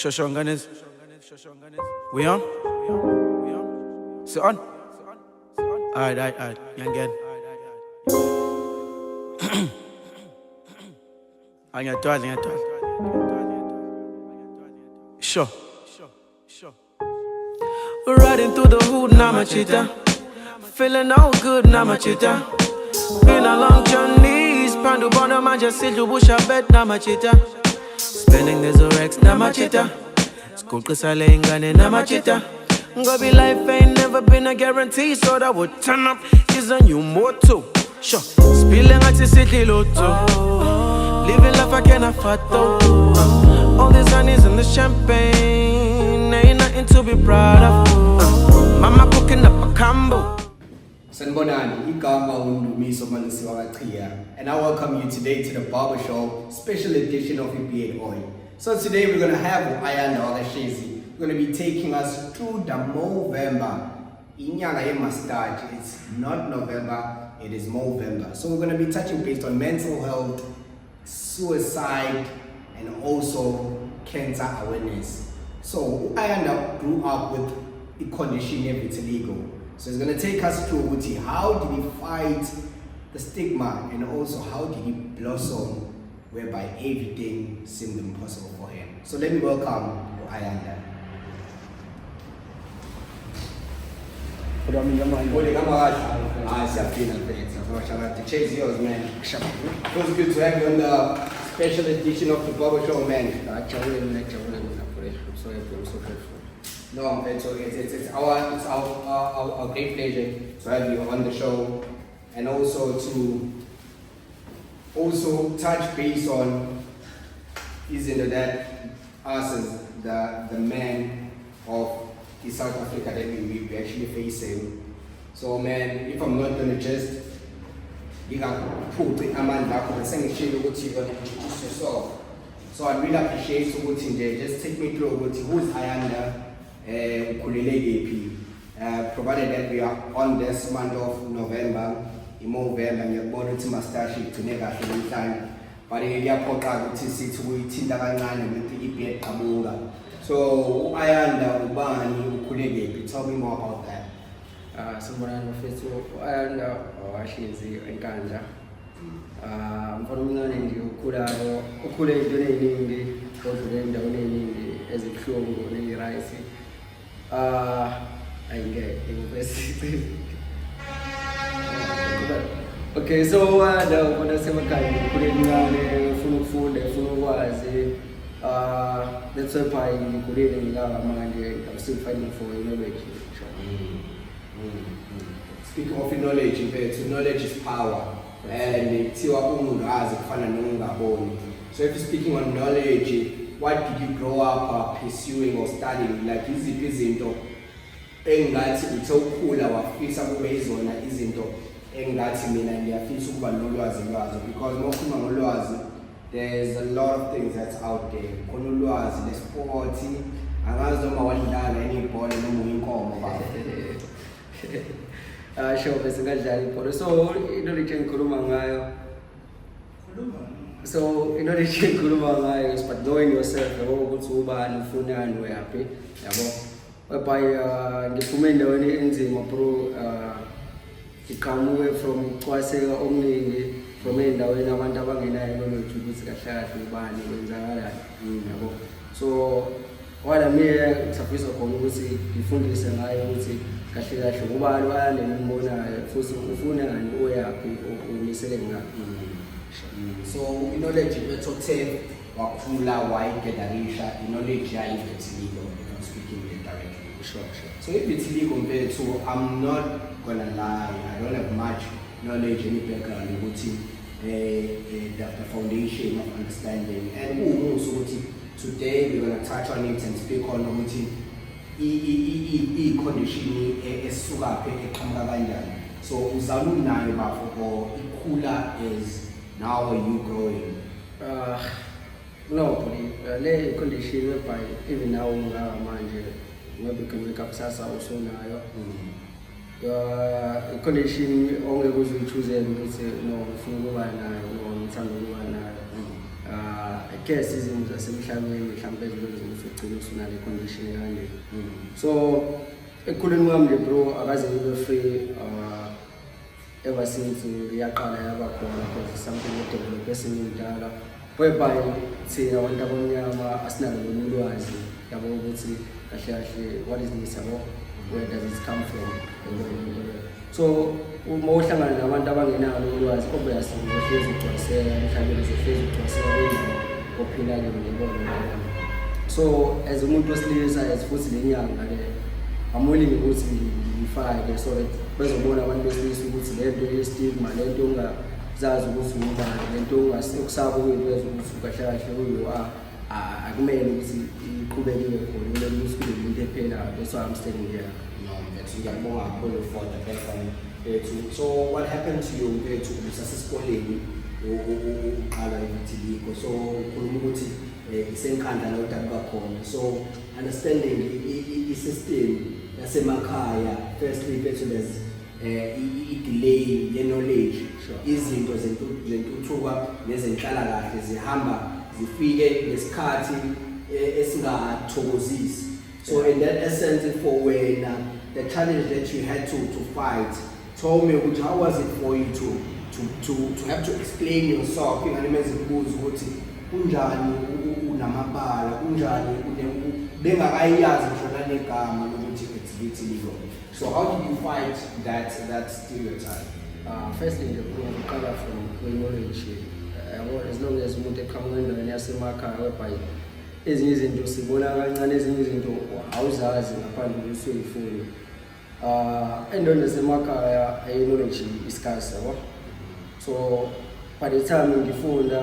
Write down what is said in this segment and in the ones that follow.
Shoshanganes. We on? So on? Alright. Again. Angiyadwala. Sure. Riding through the hood, now my cheetah. Feeling all good, now my cheetah. Been a long journey, Pandu Bona Majasil to Busha bed, now my cheetah. Spending the Zorex, now my cheetah. School Kusalengan, now my cheetah. Go be life ain't never been a guarantee, so that would turn up is a new motto. Sure, spilling at the city lotto. Living life I can't afford though. All these honeys and the champagne ain't nothing to be proud of. Mama cooking up a combo. Sanbonani, igama undumiso malusiwa kaChia, and I welcome you today to the Barber Show special edition of EPA Oil. So today we're gonna have Ayanda Wakashezi. We're gonna be taking us through the Movember. Inyanga ye-mustache. It's not November, it is Movember. So we're gonna be touching based on mental health, suicide, and also cancer awareness. So Ayanda grew up with a condition of vitiligo. So it's going to take us through how did he fight the stigma and also how did he blossom whereby everything seemed impossible for him. So let me welcome Ayanda. The chase yours, man. Feels good to have you on the special edition of the Barber Show, man. I'm so grateful. No, it's our great pleasure to have you on the show, and also to touch base on isn't that us as the man of the South Africa that we actually facing. So man, if I'm not gonna just put a man back on the same shit what you're gonna introduce yourself. So I really appreciate what in there. Just take me through who's Ayanda. Provided that we are on this month of November, in Movember, and you're born to mustache to never feel time. But in the airport, to sit with Tindaran and with the EPA Abuga. So, Ayanda, Ubani, Ukulele, tell me more about that. Someone first Ayanda Washizi and Kanja. Mfano ndi ukule done nyingi kwa kudenda one nyingi as a show ni rahisi. I get it. Okay, so wanasema kani kule ngane funu wazi. That's why kule ngala manje I'm still fighting for knowledge. Speaking of knowledge, so knowledge is power. And tiwa umuntu azi kufana nongaboni. So if you're speaking on knowledge, what did you grow up pursuing or studying? Like iziphi izinto engathi uthokhula wafisa kube izona izinto engathi mina ngiyafisa ukuba nolwazi lwazo, because mokhuluma ngolwazi there's a lot of things that's out there. Khona ulwazi lesport, angazi noma wadlala any ball noma uyinkomo baba. Sure, bese ngadlala ibhola. So knowledge engikhuluma ngayo. So in order to grow alive, but knowing yourself, ukuthi ubani ufunani uyaphi, yabo. Whereby ngifumene wena enzima bro, iqhamuke from kwaseka omningi, from endaweni abantu abangenayo knowledge ukuthi kahle ubani kwenzakalani, yabo. So wala mina ngizafisa khona ukuthi ngifundise ngayo ukuthi kahle ubani bayanibonayo futhi ufuna ngani uyaphi umisele ngaphi. So knowledge betothe wakhula wayigedalisha knowledge yayi vitiligo, if I'm speaking it directly. Sure. So if vitiligo mfethu, I'm not gonna lie, I don't have much knowledge in background ukuthi the foundation of understanding, and so today we're gonna touch on it and speak on ukuthi I condition esuka phe eqhamuka kanjani. So uzalulu nayo bafo ikhula is now are you growing? No, le condition whereby even now manje maybe can wake up sasa also nayo. Condition only goes to choose ukuthi no ufuna ukuba nayo no ngithanda ukuba nayo. care seasons zasemhlabeni mhlawumbe ezikwenza ukuthi ugcine usunale condition ekanje. So ekukhuleni kwami le bro akaze ngibe free ever since ngiyaqala yaba khona because something that develop esingidala whereby thina abantu abamnyama asinalo ulwazi yabo ukuthi kahle kahle what is this yabo, where does it come from. So uma uhlangana nabantu abangenalo ulwazi obviously uzohlezi ugcwasela mhlawumbe uzohlezi ugcwasela ophila ke ngibona. So as umuntu wesilisa as futhi lenyanga le I'm willing ukuthi ngifake so that bezobona abantu besilisa ukuthi lento ye-stigma, lento ongazazi ukuthi ngubani, lento ongasekusaba ukuyiveza ukuthi kahle kahle uyo akumele ukuthi iqhubekile khona, kumele ukuthi kube into ephelayo. That's why I'm standing here. No, that's ngiyabonga kakhulu for the background. So what happened to you usasesikoleni uqala iVitiligo? So ukhuluma ukuthi isenkhandla la udabuka khona. So understanding i-system yasemakhaya, firstly bethu there's i-delay ye-knowledge, izinto zentuthuka nezenhlalakahle zihamba zifike ngesikhathi esingathokozisi. So in that essence for wena, the challenge that you had to fight, told me how was it for you to have to explain yourself, ingalimeze ukubuza ukuthi kunjani unamabala, kunjani bengakayazi ngisho negama lokuthi it's vitiligo. So how did you fight that stereotype? Firstly ngikuqala from knowledge, as long as umuntu eqhamuka endaweni yasemakhaya whereby ezinye izinto sibona kancane, ezinye izinto awuzazi ngaphandle kokuthi uyifune. Endaweni yasemakhaya knowledge is scarce yabo. So by the time ngifunda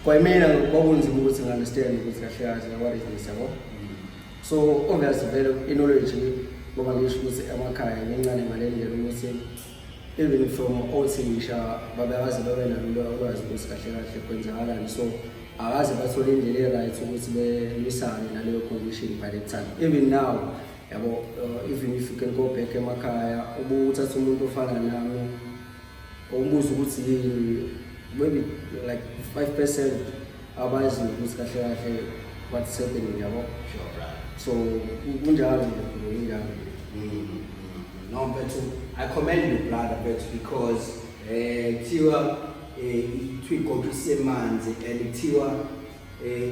kwayimina kwakunzima ukuthi ngi-understand ukuthi kahle kahle what is this yabo. So obviously vele knowledge ngoba ngisho ukuthi emakhaya ngencane ngalendlela ukuthi even from othisha babekazi babe nalo ulwazi ukuthi kahle kahle kwenzakalani. So akaze bathola indlela right ukuthi belisane naleyo condition by the time. Even now yabo, even if you can go back emakhaya ubuthatha umuntu ofana nami umbuzo ukuthi maybe like 5% abazi ukuthi kahle kahle what's happening yabo. So kunjalo nje kunjalo. No, but I commend you, brother, but because Tiwa twigoma semanzi and Tiwa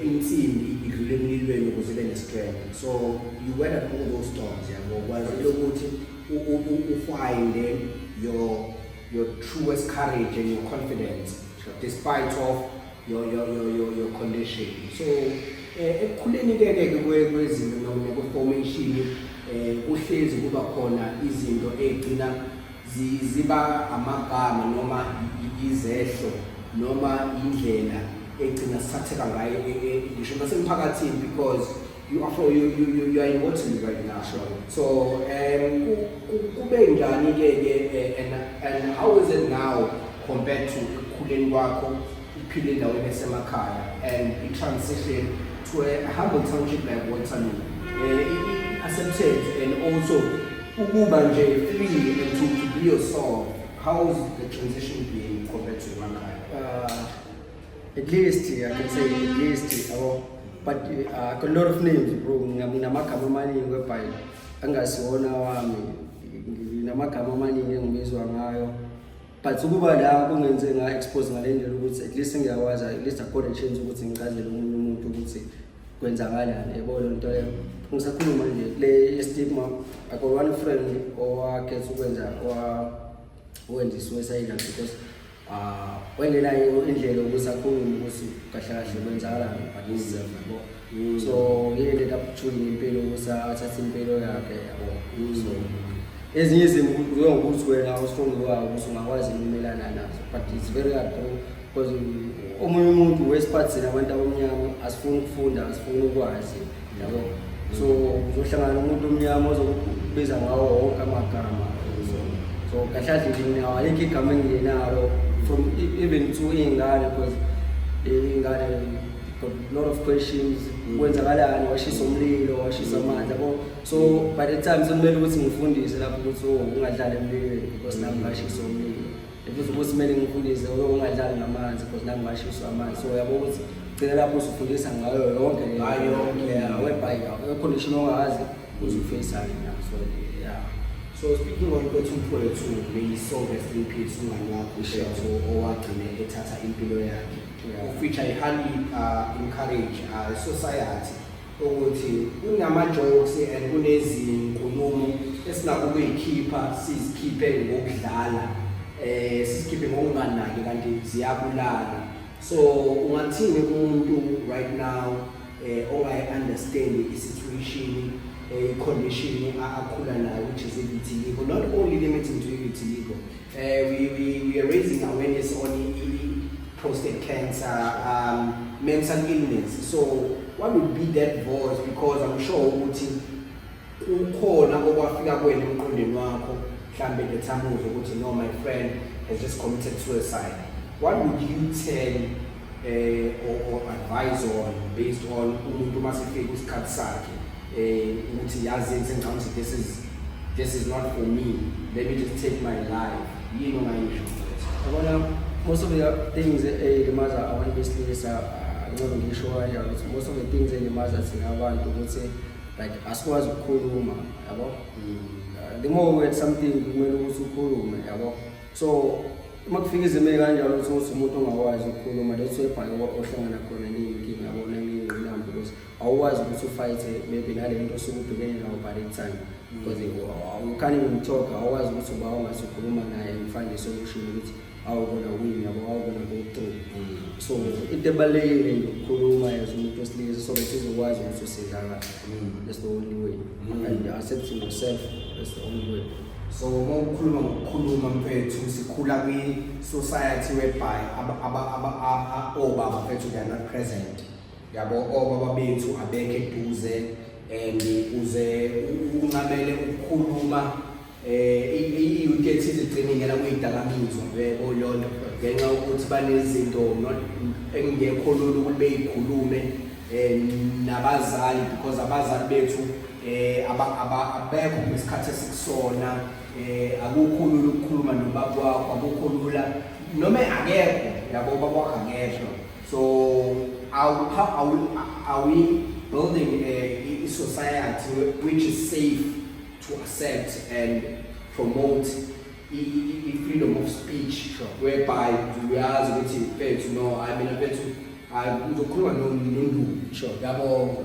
insimbi idlule emlilweni ukuze ibe ne-strength. So you weathered all those storms, yabo. Kwazile ukuthi ufind your truest courage and your confidence despite of your condition. So ekukhuleni ke kwezinto noma kwe-formation uhlezi kuba khona izinto egcina ziba amagama noma izehlo noma indlela egcina sithatheka ngayo ngisho nasemphakathini because you are in Waterloo right now. So kube njani ke and how is it now compared to ekukhuleni kwakho uphile endaweni esemakhaya and the transition to a humble township like Waterloo, accepted and also ukuba nje free and to be yourself? How is the transition being compared to emakhaya? At least I can say at least but a lot of names bro, nginamagama amaningi whereby angasiwona wami, nginamagama amaningi engibizwa ngayo, but ukuba la kungenze nga-expose ngalendlela ukuthi at least ngiyakwazi at least akhona chance ukuthi ngichazele omunye umuntu ukuthi kwenzakalani yabo. Lo nto leyo ngisakhuluma nje le stigma. I got one friend owakhetha ukwenza wenza i-suicide because wengenayo indlela ukuthi akhulume ukuthi kahle kahle kwenzakalani but yabo. So he ended up choosing impilo ukuthi athathe impilo yakhe yabo. So ezinye izinto ngokuthi wena awustrong wayo ukuthi ungakwazi ukumelana nazo, but it's very hard because omunye umuntu wesiphathi nabantu abamnyama asifuni ukufunda, asifuni ukwazi yabo. So uzohlangana nomuntu omnyama ozokubiza ngawo wonke amagama. So kahle kahle nje nawo ayikho igama enginalo from even to ingane because ingane got a lot of questions. Kwenzakalani, washisa umlilo, washisa amanzi yabo. So by the time sekumele ukuthi ngifundise lapho ukuthi ungadlala emlilweni because nami ngashisa umlilo. Ukuthi kumele ngifundise ungadlala ngamanzi because nami ngashiswa amanzi. So yabo ukuthi gcina lapho usufundisa ngayo yonke Ngayo yonke, yeah. whereby condition ongazi uzufacea na. So yeah. So speaking on Mfowethu, may so rest in peace umngani wakho Mfowethu owagcine ethatha impilo yakhe. Which I highly encourage society ukuthi kunama-jokes and kunezinkulumo esinako ukuyikhipha sizikhiphe ngokudlala sizikhiphe ngokunganaki kanti ziyabulala. So ungathini umuntu right now ongayi-understand i-situation condition akhula nayo, which is vitiligo, not only limited to vitiligo. We are raising awareness on prostate cancer, mental illness. So what would be that voice? Because I'm sure ukuthi ukhona okwafika kwena emqondweni wakho mhlambe ngethamuzo ukuthi no, my friend has just committed suicide. What would you tell or advise on based on umuntu masifika isikhathi sakhe ukuthi yazi ukuthi this is not for me, let me just take my life? Yini ongayisho? Most of the things limaza abantu besilisa ngoba ngisho ukuthi most of the things limaza thina abantu ukuthi like asikwazi ukukhuluma, yabo. The more we had something kumele ukuthi ukhulume, yabo. So uma kufika izimo kanjalo ukuthi umuntu ongakwazi ukukhuluma, that's why ohlangana khona nenkinga yabo nengqinamba, because awukwazi ukuthi ufight maybe nale into osubhekene nayo by that time, because you can't even talk, awukwazi ukuthi uba ungasukhuluma naye and find a solution ukuthi awugona win yabo, awugona go through. So into ebalulekile nje ukukhuluma as umuntu wesilisa so that uzokwazi ukuthi usizakala. That's the only way. And accepting yourself, that's the only way. So ngokukhuluma Mfowethu sikhula kwi-society whereby obaba mfethu they are not present, yabo. Obaba bethu abekho eduze and uze ungamele ukukhuluma i-youth ezigcine ngena kuy'dakamizwa yebo lonto ngenxa ukuthi banezinto engekho lula ukuthi beyikhulume nabazali, because abazali bethu abekho ngesikhathi esikusona, akukho lula ukukhuluma nobaba wakho, akukho lula noma akekho, yabo, ubaba wakho akekho. So are we building a society which is safe to accept and promote freedom of speech, whereby uyazi ukuthi mfethu no, I mean mfethu uzokhuluma nonduku, yabo?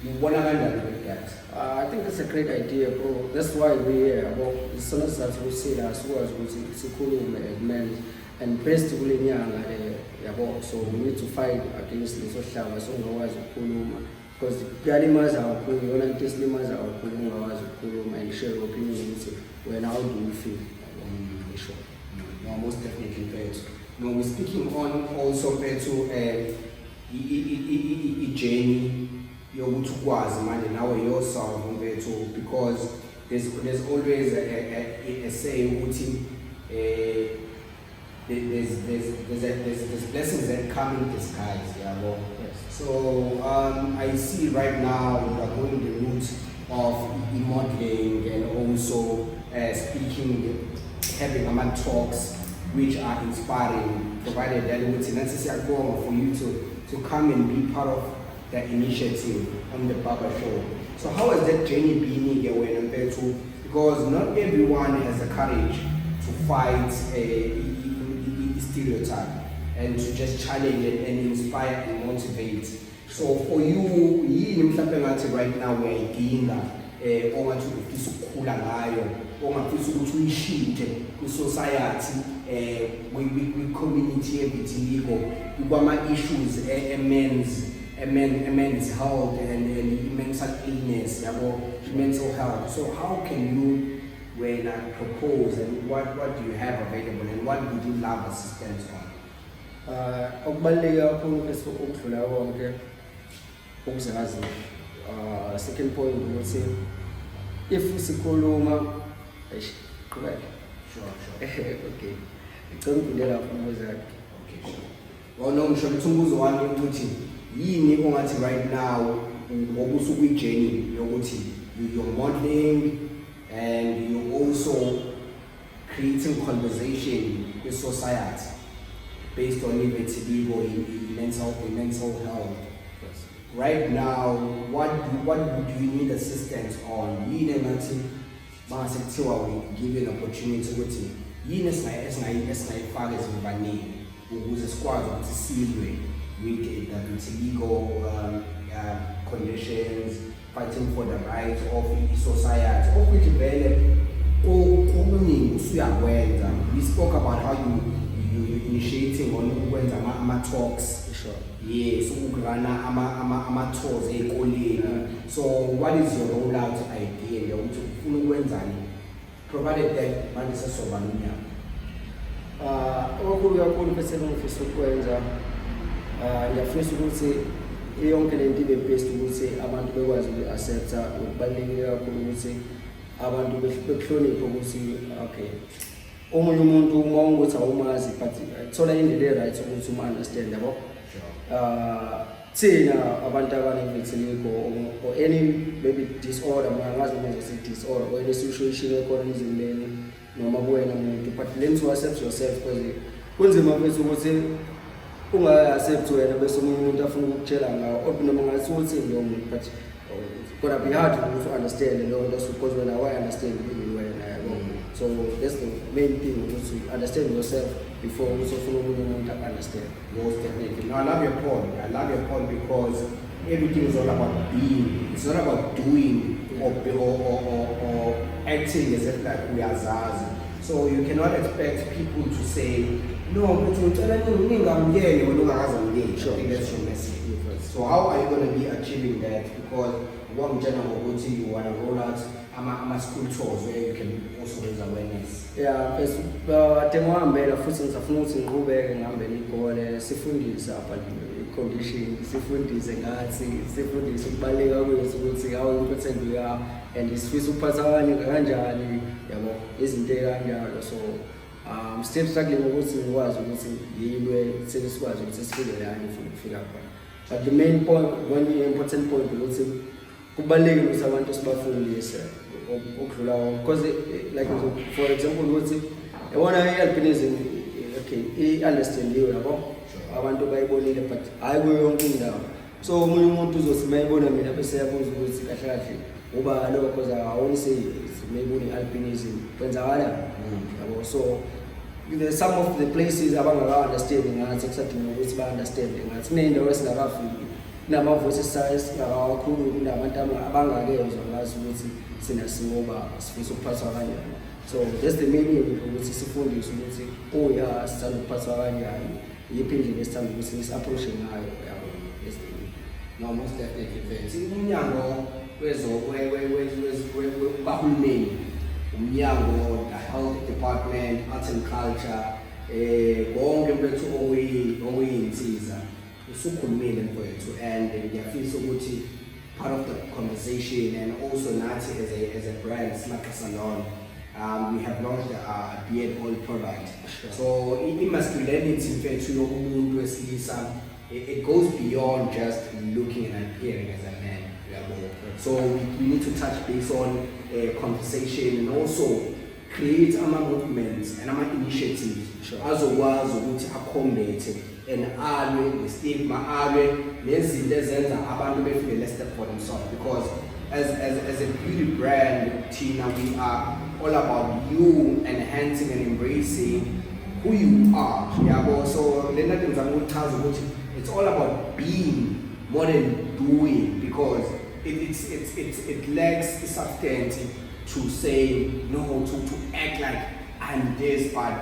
Ubona kanjani with that? I think that's a great idea, bro. That's why we're here. As soon as we say that, as men and best kule nyanga yabo. So we need to fight against this ohlanga so ungakwazi ukukhuluma, because kuyalimaza kakhulu, yona into esilimaza kakhulu ungakwazi ukukhuluma and share your opinion ukuthi wena how do you feel. Sure. No, most definitely Mfowethu. No, we're speaking on also Mfowethu i-journey yokuthi ukwazi manje nawe yourself Mfowethu, because there's always a saying ukuthi there's blessings that come in disguise, yabo. Yes. So I see right now we are going the route of modeling and also speaking, having talks which are inspiring, provided that it's necessary for you to come and be part of the initiative on the Barber Show. So how has that journey been here when because not everyone has the courage to fight a stereotype and to just challenge it and inspire and motivate. So for you, right now uyayidinga ongathi ufisa ukukhula ngayo, ongafisa ukuthi uyishintshe kwi-society, kwi-community evitiligo, kwama-issues men's health and mental illness, yabo, mental health. So how can you, when I propose, and what do you have available and what would you love assistance on? Okubaluleke kakhulu bese ukudlula konke ukuzazi. Second point ukuthi if sikhuluma qhubeka. Sure. Okay. Ngicela ukudlela umbuzo wakhe. Okay, sure. Well, no, ngisho umbuzo wami ukuthi yini ongathi right now ngobusuku i-journey yokuthi you're modeling and you're also creating conversation with society based on vitiligo in mental health. Right now, what do you need assistance on? We give you an opportunity ukuthi yini esingayifaka ezibanini ukuze sikwazi ukuthi silwe with legal conditions, fighting for the rights of society, of which vele okuningi usuyakwenza. We spoke about how you initiating on ukwenza ama-talks. Sure. Yes, ukurana ama-tours ey'koleni. So what is your rollout idea ukuthi ufuna ukwenzani provided that manje sesoba nomnyaka? Okukhulu kakhulu bese ngifisa ukwenza ngiyafisa ukuthi yonke lento ibe based ukuthi abantu bekwazi uku-accepta. Kubalulekile kakhulu ukuthi abantu bekuhloniphe ukuthi okay, omunye umuntu uma ukuthi awumazi but thola indlela right ukuthi uma-understand yabo. Thina abantu abane-vitiligo or any maybe disorder, mangazi noma ngizosithi disorder or any situation ekhona emzimbeni noma kuwena umuntu, but learn to accept yourself because kunzima mfethu ukuthi unga-accept wena bese omunye umuntu afuna ukukutshela ngawo noma ngathi uthi loyo muntu, but it's gonna be hard to understand leyo nto because wena awayi-understand wena yabo. So that's the main thing, to understand yourself before you understand. Most definitely. No, I love your point. Because everything is all about being. It's not about doing or acting as if like we are Zazi. So you cannot expect people to say, no, but you're telling me I'm gay when you are Zazi. I think that's your message. So how are you going to be achieving that? Because one general will say you want to roll out school tours where you can also raise awareness. Yeah, first tengihambela futhi ngizafuna ukuthi ngiqhubeke ngihambele igole sifundise abantu condition, sifundise ngathi, sifundise ukubaleka kwethu ukuthi how important we are and sifisa ukuphatha abantu kanjani yabo, izinto kanjalo. So I'm still struggling ukuthi ngikwazi ukuthi ngiyilwe sesikwazi ukuthi sifike la ngifuna ukufika khona. But the main point, one important point ukuthi kubalulekile ukuthi abantu sibafundise ukudlula, because like for example ukuthi yabona i-albinism okay i-understandiwe yabo, abantu bayibonile but hayi kuyo yonke indawo. So omunye umuntu uzothi mayibona mina bese yabuza ukuthi kahle kahle uba lo because I won't say mayibona i-albinism kwenzakala yabo. So some of the places abangaka-understanding ngathi kusadinga ukuthi ba-understande ngathi kuney'ndawo esingakafiki nama-voices kakhulu kunabantu abangakezwa ngazi ukuthi sinasiwoba sifisa ukuphathwa kanjani. So that's the main thing, ukuthi sifundiswe ukuthi ya sithanda ukuphathwa kanjani, yiphi indlela esithanda ukuthi sisi-approach ngayo yabo. No, most definitely. Umnyango bahulumeni, umnyango, the health department, arts and culture, bonke bethu okuyinsiza usukhulumile mfowethu, and ngiyafisa ukuthi part of the conversation and also nathi as a brand Smaka Salon, we have launched a beard oil product. Sure. So i-masculinity mfethu yokumuntu wesilisa, it goes beyond just looking and appearing as a man. So we need to touch base on conversation and also create movements and initiatives. Sure. Azokwazi ukuthi accommodate and alwe stigma, alwe nezinto ezenza abantu befeel less for themselves, because as a beauty brand, Tina, we are all about you enhancing and embracing who you are. Yeah, so it's all about being more than doing, because it lacks substance to say no, to act like I'm this, but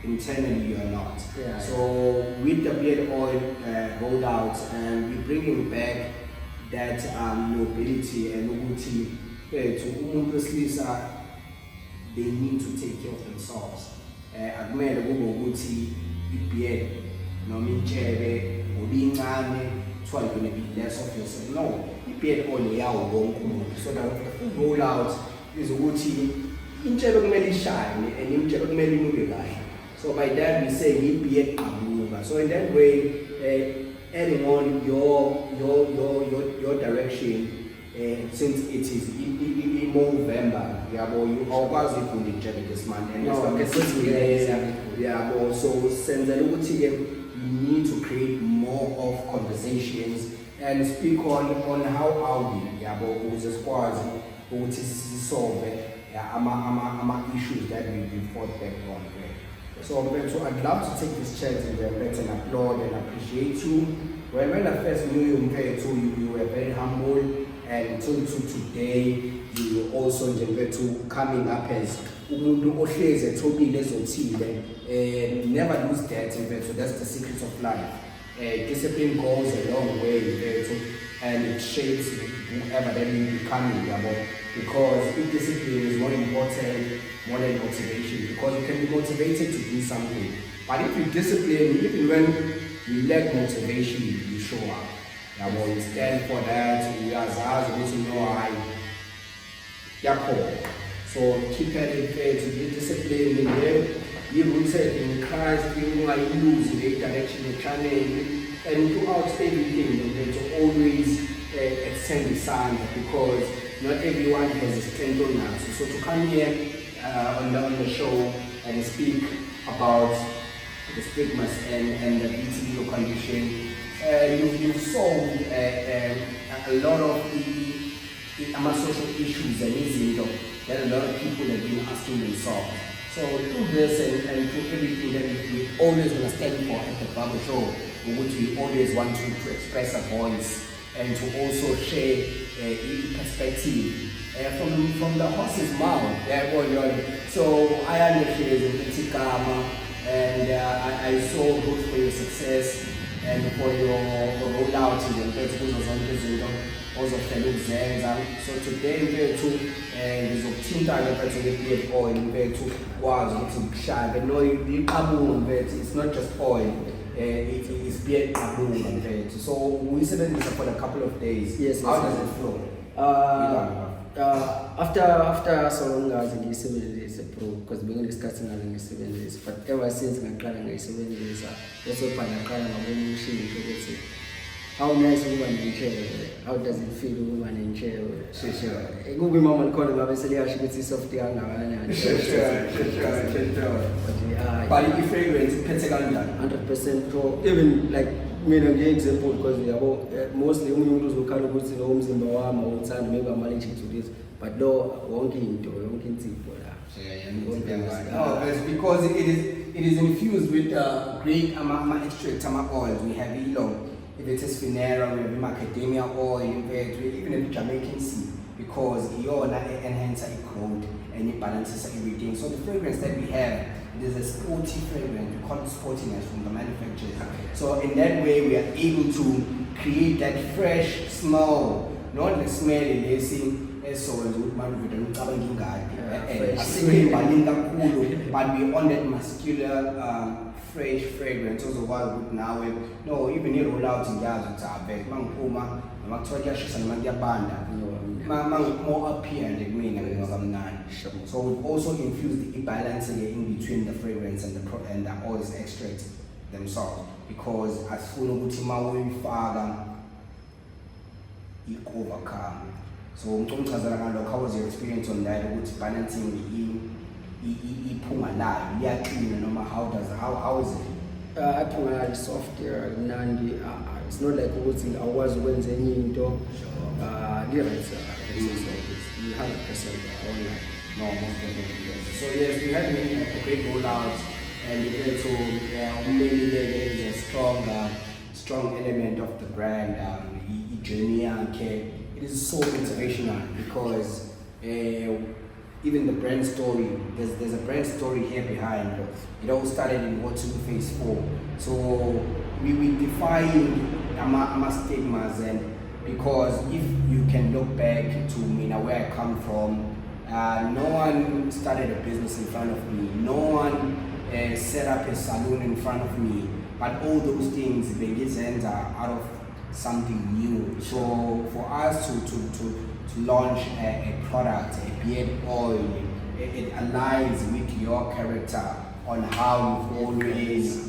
internally you are not. Yeah, so with the beard oil rolled out, and we're bringing back that nobility and ukuthi to umuntu wesilisa, they need to take care of themselves. Akumele kube ukuthi i-beard noma intshebe ubincane so you're going to be less of yourself. No, i-beard oil yawo wonke umuntu. So the full rollout is ukuthi intshebe kumele ishine and intshebe kumele inuke kahle. So by that we say i-beard qamuka. So in that way, adding on your direction, since it is in November, you always ifunda intshebe this month, and so senza ukuthi you need to create more more of conversations and speak on how are we yabo ukuze sikwazi ukuthi sisolve ama-issues that we fought back on. So I'd love to take this chance and applaud and appreciate you. When I first knew you were very humble, and until today you also coming up as umuntu ohlezi ethobile ezothile. Never lose that, so that's the secret of life. Discipline goes a long way, and it shapes whoever that you become, because if discipline is more important more than motivation, because you can be motivated to do something, but if you discipline, even when you lack motivation, you show up. You stand for that, you know I. So keep at it, to be disciplined in there. Be rooted in Christ, you might lose the direction of channel, and throughout everything, to always extend the sign, because not everyone has a strength on us. So to come here on the show and speak about the stigmas and the BTO condition, you've solved a lot of the social issues that a lot of people have been asking themselves. So through this and through everything that we always want to stand for at the Barber Show, in which we always want to express a voice and to also share a perspective from the horse's mouth. So I understand the Tikama, and I saw both for your success and for your rollout in the also so today it's not just oil, it's beer. So we said this for a couple of days. Yes. How does it flow? After so long as in 7 days, because we're discussing in 7 days, but ever since I got in 7 days, also by a car and machine. How nice woman in chair? How does it feel, woman in chair? Sure. Google mama call him, obviously, I should see soft young. But if fragrance, 100% pro. Even like, me no example, because we are mostly women who can't go to the homes in Bawama or San, maybe I'm managing to this, but no, wonking to wonking people. It's because it is infused with great extract oils. We have Elon. If it is Finera, we have macadamia oil, even a Jamaican sea, because you enhance it growth and it balances everything. So the fragrance that we have, it is a sporty fragrance. We call it sportiness from the manufacturers. So in that way, we are able to create that fresh smell, not the smell so but we on that muscular fresh fragrance also while good now no even you roll out in gas with our back mangphuma namakuthola yashisa noma kuyabanda more appealing like me ngamnani. So we've also infused the balance in between the fragrance and the oils extract themselves, because asifuna ukuthi mawuyifaka overcome. So ngicela ngalokho, how was your experience on that, ukuthi balancing iphunga layo liyaqina noma how is it? Iphunga soft nandi, it's not like ukuthi awukwazi ukwenza enye into li-right, you 100% online. No, most definitely yes. So yes, we had a great rollout, and maybe there is a strong element of the brand, journey and care. It is so motivational, because even the brand story, there's a brand story here behind. It all started in What to Phase 4. So we defined our stigmas, and because if you can look back to where I come from, no one started a business in front of me, no one set up a salon in front of me, but all those things, the are out of something new. So for us to launch a product, a beard oil, it aligns with your character on how you've always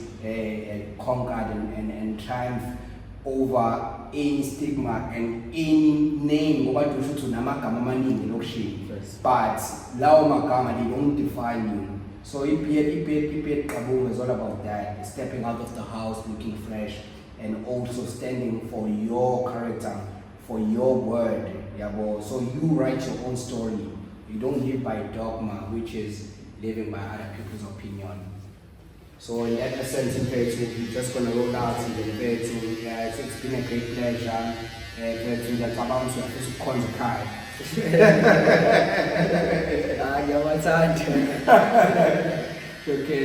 conquered and triumphed over any stigma and any name, but lawo magama, they don't define you. So Ibeard Kaboom is all about that, stepping out of the house looking fresh, and also standing for your character, for your word. Yabo. So you write your own story. You don't live by dogma, which is living by other people's opinion. So in that sense, we're just gonna roll out in the debate. Yeah, it's been a great pleasure. That about to have to cry. Ngiyawathatha. Okay,